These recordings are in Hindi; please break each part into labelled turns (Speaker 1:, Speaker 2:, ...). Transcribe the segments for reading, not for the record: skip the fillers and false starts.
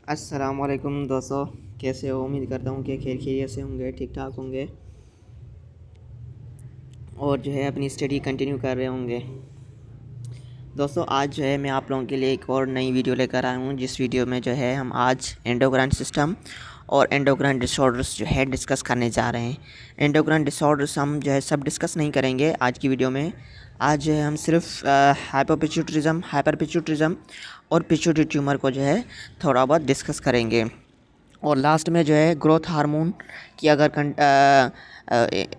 Speaker 1: अस्सलाम वालेकुम दोस्तों, कैसे हो? उम्मीद करता हूँ कि खैरियत से होंगे, ठीक ठाक होंगे और जो है अपनी स्टडी कंटिन्यू कर रहे होंगे। दोस्तों, आज जो है मैं आप लोगों के लिए एक और नई वीडियो लेकर आया हूँ, जिस वीडियो में जो है हम आज एंडोक्राइन सिस्टम और एंडोक्राइन डिसऑर्डर्स जो है डिस्कस करने जा रहे हैं। एंडोक्राइन डिसऑर्डर्स हम जो है सब डिस्कस नहीं करेंगे आज की वीडियो में। आज जो है हम सिर्फ हाइपोपिट्यूटरिज्म, हाइपरपिट्यूटरिज्म और पिट्यूटरी ट्यूमर को जो है थोड़ा बहुत डिस्कस करेंगे। और लास्ट में जो है ग्रोथ हार्मोन की अगर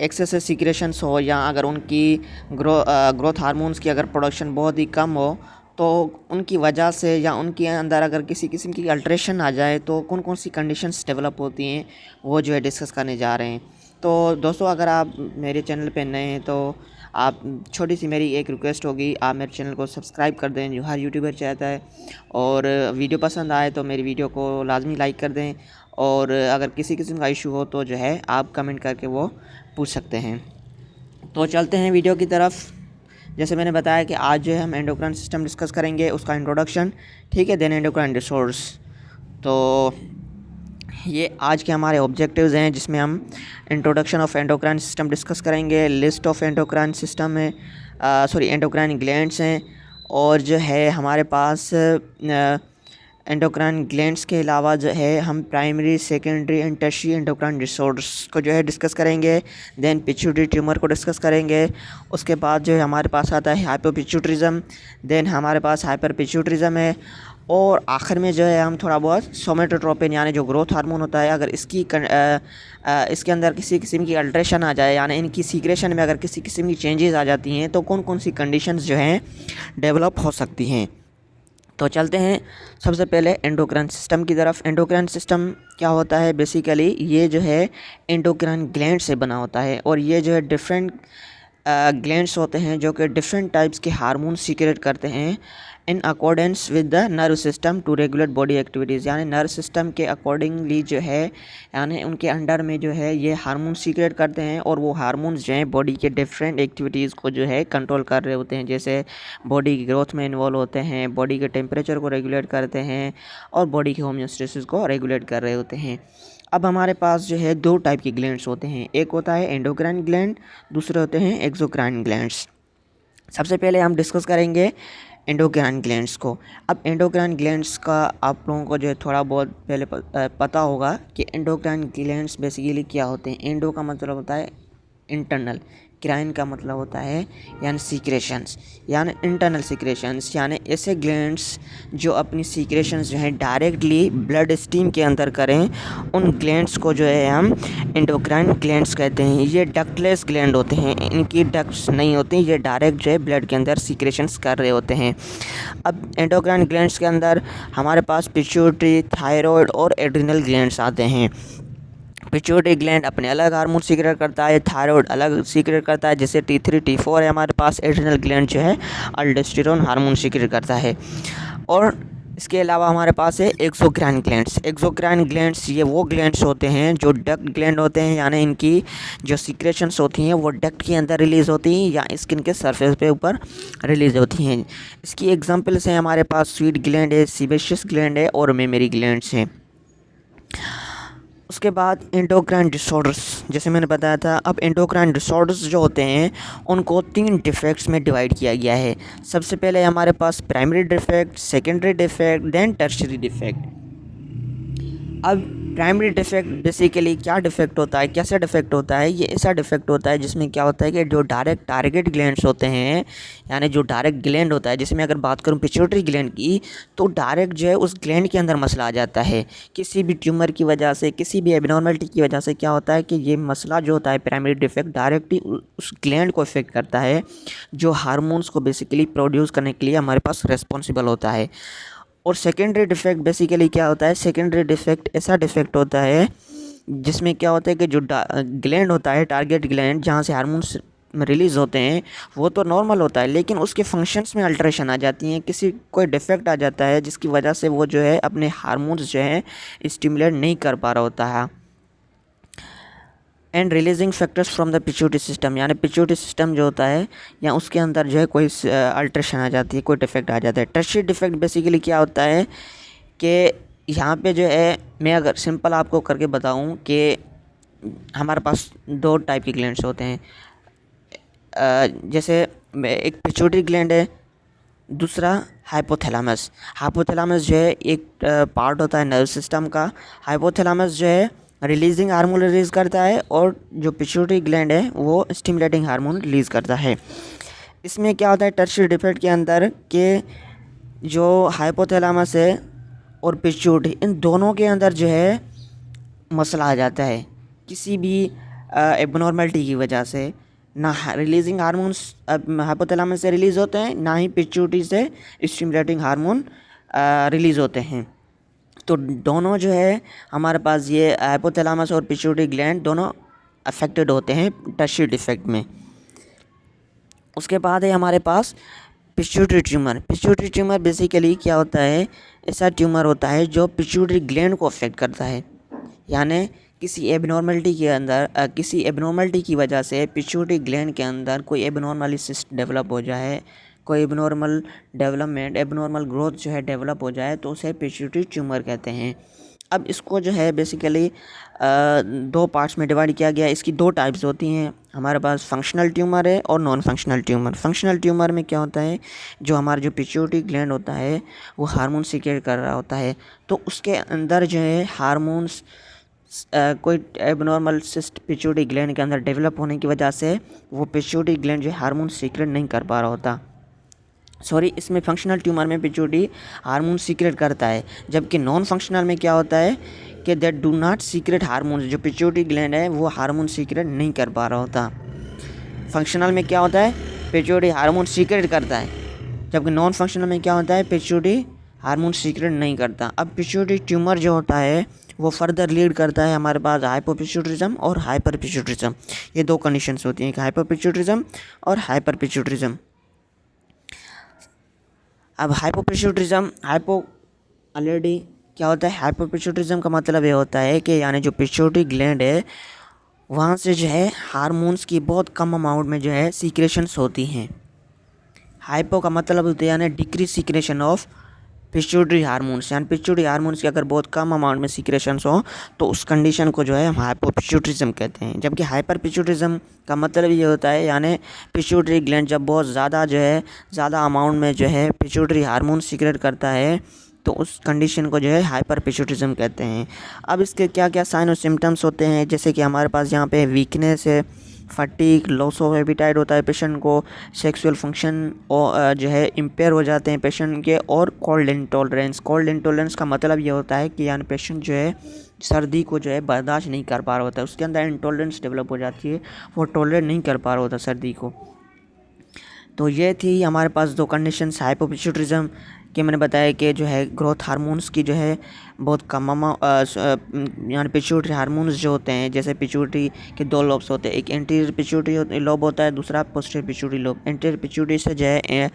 Speaker 1: एक्सेसिव सीक्रेशंस हो या अगर उनकी ग्रोथ हार्मोन्स की अगर प्रोडक्शन बहुत ही कम हो तो उनकी वजह से या उनके अंदर अगर किसी किस्म की अल्ट्रेशन आ जाए तो कौन कौन सी कंडीशंस डेवलप होती हैं वो जो है डिस्कस करने जा रहे हैं। तो दोस्तों, अगर आप मेरे चैनल पे नए हैं तो आप छोटी सी मेरी एक रिक्वेस्ट होगी, आप मेरे चैनल को सब्सक्राइब कर दें जो हर यूट्यूबर चाहता है। और वीडियो पसंद आए तो मेरी वीडियो को लाजमी लाइक कर दें। और अगर किसी किस्म का इशू हो तो जो है आप कमेंट करके वो पूछ सकते हैं। तो चलते हैं वीडियो की तरफ। जैसे मैंने बताया कि आज जो है हम एंडोक्राइन सिस्टम डिस्कस करेंगे, उसका इंट्रोडक्शन, ठीक है, देन एंडोक्राइन डिसऑर्डर्स। तो ये आज के हमारे ऑब्जेक्टिव्स हैं, जिसमें हम introduction of endocrine system discuss करेंगे, लिस्ट ऑफ एंडोक्राइन सिस्टम है, एंडोक्राइन ग्लैंड्स हैं, और जो है हमारे पास एंडोक्राइन ग्लैंड्स के अलावा जो है हम primary, secondary and tertiary endocrine disorders को जो है डिस्कस करेंगे। देन पिट्यूटरी ट्यूमर को डिस्कस करेंगे। उसके बाद जो है हमारे पास आता है हाइपोपिट्यूटरिज्म, देन हमारे पास हाइपर पिट्यूटरिज्म है, और आखिर में जो है हम थोड़ा बहुत सोमेटोट्रोपिन यानी जो ग्रोथ हार्मोन होता है, अगर इसके अंदर किसी किस्म की अल्ट्रेशन आ जाए यानी इनकी सीक्रेशन में अगर किसी किस्म की चेंजेस आ जाती हैं तो कौन कौन सी कंडीशंस जो हैं डेवलप हो सकती हैं। तो चलते हैं सबसे पहले एंडोक्राइन सिस्टम की तरफ। एंडोक्राइन सिस्टम क्या होता है? बेसिकली ये जो है एंडोक्राइन ग्लैंड से बना होता है, और ये जो है डिफरेंट ग्लैंड्स होते हैं जो कि डिफरेंट टाइप्स के हार्मोन सीक्रेट करते हैं in accordance with the nerve system to regulate body activities. यानी नर्व सिस्टम के अकॉर्डिंगली जो है, यानी उनके अंडर में जो है ये हार्मोन सीक्रेट करते हैं, और वो हार्मोन्स जो हैं बॉडी के डिफरेंट एक्टिविटीज़ को जो है कंट्रोल कर रहे होते हैं। जैसे बॉडी की ग्रोथ में इन्वॉल्व होते हैं, बॉडी के टेम्परेचर को रेगुलेट करते हैं, और बॉडी के होम्योस्टेसिस को रेगुलेट कर रहे होते हैं। अब हमारे पास जो है दो टाइप के ग्लैंड्स होते हैं, एक होता है एंडोक्राइन ग्लैंड, दूसरे होते हैं एक्सोक्राइन ग्लैंड्स। सबसे पहले हम डिस्कस करेंगे एंडोक्राइन ग्लैंड्स को। अब एंडोक्राइन ग्लैंड्स का आप लोगों को जो है थोड़ा बहुत पहले पता होगा कि एंडोक्राइन ग्लैंड्स बेसिकली क्या होते हैं। एंडो का मतलब होता है इंटरनल, क्राइन का मतलब होता है यानी सीक्रेशंस, यानी इंटरनल सीक्रेशंस, यानी ऐसे ग्लैंड्स जो अपनी सीक्रेशंस जो है डायरेक्टली ब्लड स्ट्रीम के अंदर करें, उन ग्लैंड्स को जो है हम एंडोक्राइन ग्लैंड्स कहते हैं। ये डक्टलेस ग्लैंड होते हैं, इनकी डक्ट्स नहीं होती, ये डायरेक्ट जो है ब्लड के अंदर सीक्रेशंस कर रहे होते हैं। अब एंडोक्राइन ग्लैंड्स के अंदर हमारे पास पिट्यूटरी, थायराइड और एड्रिनल ग्लैंड्स आते हैं। पिट्यूटरी ग्लैंड अपने अलग हार्मोन सीक्रेट करता है, थायराइड अलग सीक्रेट करता है, जैसे T3 T4 है हमारे पास। एड्रिनल ग्लैंड जो है अल्डोस्टेरोन हार्मोन सीक्रेट करता है। और इसके अलावा हमारे पास है एक्सोक्राइन ग्लैंड्स। एक्सोक्राइन ग्लैंड्स ये वो ग्लैंड्स होते हैं जो डक्ट ग्लैंड होते हैं, यानी इनकी जो सीक्रेशंस होती हैं वो डक्ट के अंदर रिलीज़ होती हैं या स्किन के सरफेस पे ऊपर रिलीज़ होती हैं। इसकी एग्जांपल्स हैं हमारे पास स्वीट ग्लैंड है, सीबेशियस ग्लैंड है, और मेमरी ग्लैंड्स हैं। उसके बाद एंडोक्राइन डिसऑर्डर्स, जैसे मैंने बताया था। अब एंडोक्राइन डिसऑर्डर्स जो होते हैं उनको 3 डिफेक्ट्स में डिवाइड किया गया है। सबसे पहले हमारे पास primary defect, secondary defect, then tertiary defect. अब प्राइमरी डिफेक्ट बेसिकली क्या डिफेक्ट होता है, कैसे डिफेक्ट होता है? ये ऐसा डिफेक्ट होता है जिसमें क्या होता है कि जो डायरेक्ट टारगेट ग्लैंड्स होते हैं, यानी जो डायरेक्ट ग्लैंड होता है, जिसमें अगर बात करूं पिट्यूटरी ग्लैंड की, तो डायरेक्ट जो है उस ग्लैंड के अंदर मसला आ जाता है। किसी भी ट्यूमर की वजह से, किसी भी एबनॉर्मलिटी की वजह से क्या होता है कि ये मसला जो होता है प्राइमरी डिफेक्ट डायरेक्टली उस ग्लैंड को इफेक्ट करता है जो हार्मोन्स को बेसिकली प्रोड्यूस करने के लिए हमारे पास रिस्पॉन्सिबल होता है। और सेकेंडरी डिफेक्ट बेसिकली क्या होता है? सेकेंडरी डिफेक्ट ऐसा डिफेक्ट होता है जिसमें क्या होता है कि जो ग्लैंड होता है, टारगेट ग्लैंड जहाँ से हार्मोन्स रिलीज़ होते हैं, वो तो नॉर्मल होता है, लेकिन उसके फंक्शंस में अल्ट्रेशन आ जाती हैं, कोई डिफेक्ट आ जाता है जिसकी वजह से वो जो है अपने हार्मोन्स जो है स्टिमुलेट नहीं कर पा रहा होता है। And releasing factors from the pituitary system, यानी पिट्यूटरी सिस्टम जो होता है या उसके अंदर जो है कोई अल्ट्रेशन आ जाती है, कोई डिफेक्ट आ जाता है। टर्शियरी डिफेक्ट बेसिकली क्या होता है कि यहाँ पे जो है मैं अगर सिंपल आपको करके बताऊँ कि हमारे पास दो टाइप के ग्लैंड्स होते हैं। जैसे एक पिट्यूटरी ग्लैंड है, दूसरा हाइपोथैलेमस। हाइपोथैलेमस जो है एक पार्ट होता है नर्व सिस्टम का। हाइपोथैलेमस जो है रिलीजिंग हार्मोन रिलीज़ करता है और जो पिट्यूटरी ग्लैंड है वो स्टिमुलेटिंग हार्मोन रिलीज़ करता है। इसमें क्या होता है टर्शियरी डिफरेंट के अंदर कि जो हाइपोथैलेमस है और पिट्यूटरी, इन दोनों के अंदर जो है मसला आ जाता है किसी भी एबनॉर्मलिटी की वजह से। ना रिलीजिंग हार्मोन्स हाइपोथैलेमस से रिलीज़ होते हैं, ना ही पिट्यूटरी से स्टिमुलेटिंग हार्मोन रिलीज़ होते हैं। तो दोनों जो है हमारे पास ये हाइपोथैलेमस और पिट्यूटरी ग्लैंड दोनों अफेक्टेड होते हैं टर्शियरी डिफेक्ट में। उसके बाद है हमारे पास pituitary tumour. Pituitary tumour basically क्या होता है, ऐसा ट्यूमर होता है जो पिट्यूटरी ग्लैंड को अफेक्ट करता है। यानी किसी एबनॉर्मलिटी के अंदर किसी एबनॉर्मलिटी की वजह से पिट्यूटरी ग्लैंड के अंदर कोई एबनॉर्मली सिस्ट डेवलप हो जाए, कोई एबनॉर्मल डेवलपमेंट एबनॉर्मल ग्रोथ जो है डेवलप हो जाए तो उसे पिट्यूटरी ट्यूमर कहते हैं। अब इसको जो है बेसिकली दो पार्ट्स में डिवाइड किया गया है। इसकी दो टाइप्स होती हैं हमारे पास, फंक्शनल ट्यूमर है और non functional tumour. Functional tumour में क्या होता है, जो हमारा जो पिट्यूटरी ग्लैंड होता है वो हार्मोन सीक्रेट कर रहा होता है, तो उसके अंदर जो है हार्मोन्स कोई एबनॉर्मल सिस्ट पिट्यूटरी ग्लैंड के अंदर डेवलप होने की वजह से वो पिट्यूटरी ग्लैंड जो है हार्मोन सीक्रेट नहीं कर पा रहा होता। सॉरी, इसमें फंक्शनल ट्यूमर में पिट्यूटरी हार्मोन सीक्रेट करता है, जबकि नॉन फंक्शनल में क्या होता है कि that do not secret hormone, जो पिट्यूटरी ग्लैंड है वो हार्मोन सीक्रेट नहीं कर पा रहा होता। फंक्शनल में क्या होता है, पिट्यूटरी हार्मोन सीक्रेट करता है, जबकि नॉन फंक्शनल में क्या होता है, पिट्यूटरी हार्मोन सीक्रेट नहीं करता। अब पिट्यूटरी ट्यूमर जो होता है वो फर्दर लीड करता है हमारे पास हाइपोपिट्यूटरिज्म और हाइपरपिट्यूटरिज्म। ये दो कंडीशंस होती हैं, हाइपोपिट्यूटरिज्म और हाइपरपिट्यूटरिज्म। अब हाइपोपिट्यूटरिज्म ऑलरेडी क्या होता है, हाइपोपिट्यूटरिज्म का मतलब ये होता है कि यानी जो पिट्यूटरी ग्लैंड है वहाँ से जो है हार्मोन्स की बहुत कम अमाउंट में जो है सीक्रेशंस होती हैं। हाइपो का मतलब होता है यानी decrease secretion of pituitary hormones, यानी पिट्यूटरी हार्मोन्स की अगर बहुत कम अमाउंट में सीक्रेशंस हो तो उस कंडीशन को जो है हम हाइपोपिट्यूटरिज्म कहते हैं। जबकि हाइपरपिट्यूटरिज्म का मतलब ये होता है यानी पिट्यूटरी ग्लैंड जब बहुत ज़्यादा जो है ज़्यादा अमाउंट में जो है पिट्यूटरी हार्मोन सीक्रेट करता है तो उस कंडीशन को जो है हाइपरपिट्यूटरिज्म कहते हैं। अब इसके क्या क्या साइन और सिम्टम्स होते हैं, जैसे कि हमारे पास यहाँ पे वीकनेस है, फटीग, लॉस ऑफ एपिटाइट होता है पेशेंट को, सेक्सुअल फंक्शन और जो है इम्पेयर हो जाते हैं पेशेंट के, और कोल्ड इंटॉलरेंस। कोल्ड इंटॉलरेंस का मतलब ये होता है कि यानी पेशेंट जो है सर्दी को जो है बर्दाश्त नहीं कर पा रहा होता है, उसके अंदर इंटॉलरेंस डेवलप हो जाती है, वो टॉलरेट नहीं कर पा रहा होता सर्दी को। तो ये थी हमारे पास दो कंडीशंस हाइपोपिट्यूटरिज्म कि मैंने बताया कि जो है ग्रोथ हार्मोन्स की जो है बहुत कम यानी पिट्यूटरी हार्मोन्स जो होते हैं, जैसे पिट्यूटरी के दो लोब्स होते हैं, एक एंटीरियर पिट्यूटरी लोब होता है, दूसरा posterior pituitary lobe. Anterior pituitary से जो है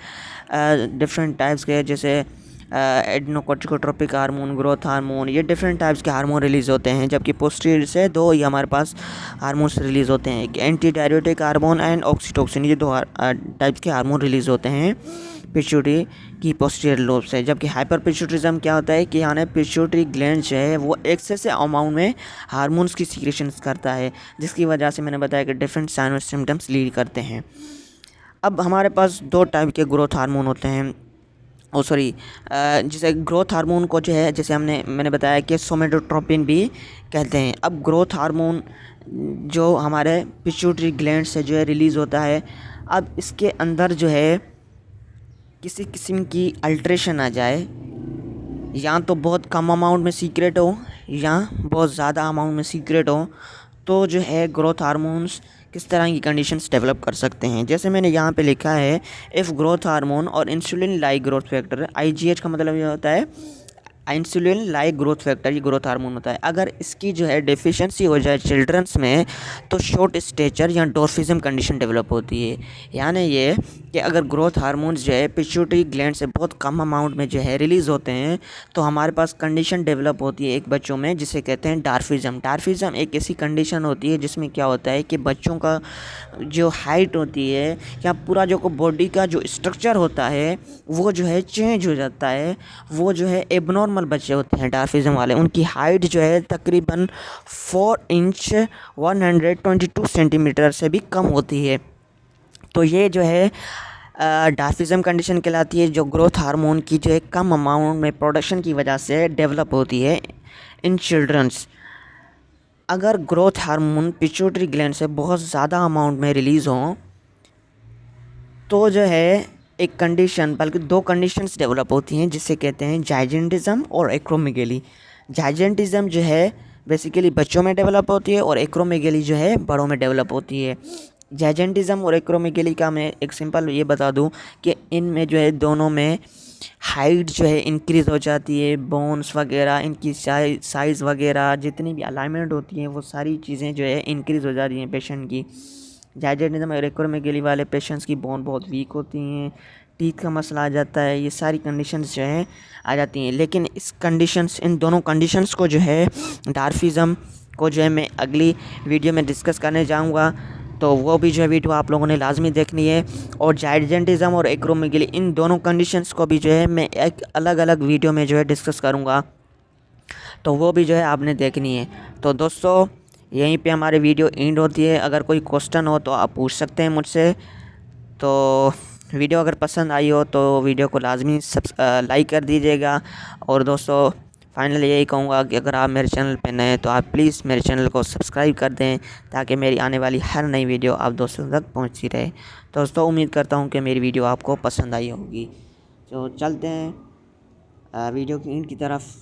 Speaker 1: डिफरेंट टाइप्स के जैसे एडनोकोर्टिकोट्रोपिक हार्मोन, ग्रोथ हार्मोन, ये डिफरेंट टाइप्स के हार्मोन रिलीज़ होते हैं, जबकि पोस्टीरियर से दो ही हमारे पास हार्मोन्स रिलीज़ होते हैं, एक anti diuretic hormone and oxytocin. ये दो टाइप्स के हार्मोन रिलीज़ होते हैं पिट्यूटरी की पोस्टीरियर लोब से। जबकि हाइपरपिट्यूटरिज्म क्या होता है कि यानी पिट्यूटरी ग्लैंड जो है वो एक्सेस अमाउंट में हार्मोन्स की सीक्रेशंस करता है, जिसकी वजह से मैंने बताया कि डिफरेंट साइन और सिम्टम्स लीड करते हैं। अब हमारे पास दो टाइप के ग्रोथ हार्मोन होते हैं, जैसे ग्रोथ हार्मोन को जो है जैसे मैंने बताया कि सोमेटोट्रोपिन भी कहते हैं। अब ग्रोथ हार्मोन जो हमारे पिट्यूटरी ग्लैंड से जो है रिलीज़ होता है, अब इसके अंदर जो है किसी किस्म की अल्ट्रेशन आ जाए, या तो बहुत कम अमाउंट में सीक्रेट हो या बहुत ज़्यादा अमाउंट में सीक्रेट हो, तो जो है ग्रोथ हार्मोन्स किस तरह की कंडीशंस डेवलप कर सकते हैं। जैसे मैंने यहाँ पे लिखा है, इफ़ ग्रोथ हार्मोन और insulin like growth factor, IGH का मतलब ये होता है इंसुलिन लाइक ग्रोथ फैक्टर, ये ग्रोथ हार्मोन होता है, अगर इसकी जो है डेफिशिएंसी हो जाए चिल्ड्रंस में तो शॉर्ट स्टेचर या डॉर्फिज्म कंडीशन डेवलप होती है। यानी ये कि अगर ग्रोथ हार्मोन्स जो है पिट्यूटरी ग्लैंड से बहुत कम अमाउंट में जो है रिलीज़ होते हैं तो हमारे पास कंडीशन डेवलप होती है एक बच्चों में जिसे कहते हैं डार्फिज्म। डार्फिज्म एक ऐसी कंडीशन होती है जिसमें क्या होता है कि बच्चों का जो हाइट होती है या पूरा जो बॉडी का जो स्ट्रक्चर होता है वो जो है चेंज हो जाता है, वो जो है एबनॉर्मल नॉर्मल बच्चे होते हैं डार्फिज़म वाले, उनकी हाइट जो है तकरीबन 4 इंच 122 सेंटीमीटर से भी कम होती है। तो ये जो है डार्फिज़म कंडीशन कहलाती है, जो ग्रोथ हार्मोन की जो है कम अमाउंट में प्रोडक्शन की वजह से डेवलप होती है इन चिल्ड्रंस। अगर ग्रोथ हार्मोन पिट्यूटरी ग्लैंड से बहुत ज़्यादा अमाउंट में रिलीज़ हो तो जो है एक कंडीशन, बल्कि 2 कंडीशंस डेवलप होती हैं जिसे कहते हैं जाइजेंटिज़म और एक्रोमेगेली। जाइजेंटिज़म जो है बेसिकली बच्चों में डेवलप होती है और एक्रोमेगेली जो है बड़ों में डेवलप होती है। जाइजेंटिज़म और एक्रोमेगेली का मैं एक सिंपल ये बता दूं कि इनमें जो है दोनों में हाइट जो है इंक्रीज़ हो जाती है, बोन्स वगैरह इनकी साइज़ वगैरह जितनी भी अलाइनमेंट होती हैं वो सारी चीज़ें जो है इंक्रीज़ हो जाती हैं पेशेंट की। जाइजेंटिज़म और एक्रोमेगेली वाले पेशेंट्स की बोन बहुत वीक होती हैं, टीथ का मसला आ जाता है, ये सारी कंडीशंस जो है आ जाती हैं। लेकिन इन दोनों कंडीशंस को जो है डार्फिज़म को जो है मैं अगली वीडियो में डिस्कस करने जाऊंगा, तो वो भी जो है वीडियो आप लोगों ने लाजमी देखनी है। और जाइजेंटिज़म और एक्रोमेगेली इन दोनों कंडीशंस को भी जो है मैं एक अलग अलग वीडियो में जो है डिस्कस करूँगा, तो वो भी जो है आपने देखनी है। तो दोस्तों यहीं पे हमारी वीडियो एंड होती है। अगर कोई क्वेश्चन हो तो आप पूछ सकते हैं मुझसे। तो वीडियो अगर पसंद आई हो तो वीडियो को लाजमी लाइक कर दीजिएगा। और दोस्तों फाइनली यही कहूँगा कि अगर आप मेरे चैनल पे नए हैं तो आप प्लीज़ मेरे चैनल को सब्सक्राइब कर दें, ताकि मेरी आने वाली हर नई वीडियो आप दोस्तों तक पहुँचती रहे। तो दोस्तों उम्मीद करता हूँ कि मेरी वीडियो आपको पसंद आई होगी। तो चलते हैं वीडियो की एंड की तरफ।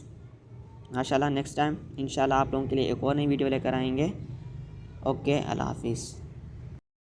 Speaker 1: माशाल्लाह नेक्स्ट टाइम इंशाल्लाह आप लोगों के लिए एक और नई वीडियो लेकर आएंगे। ओके, अल्लाह हाफिज़।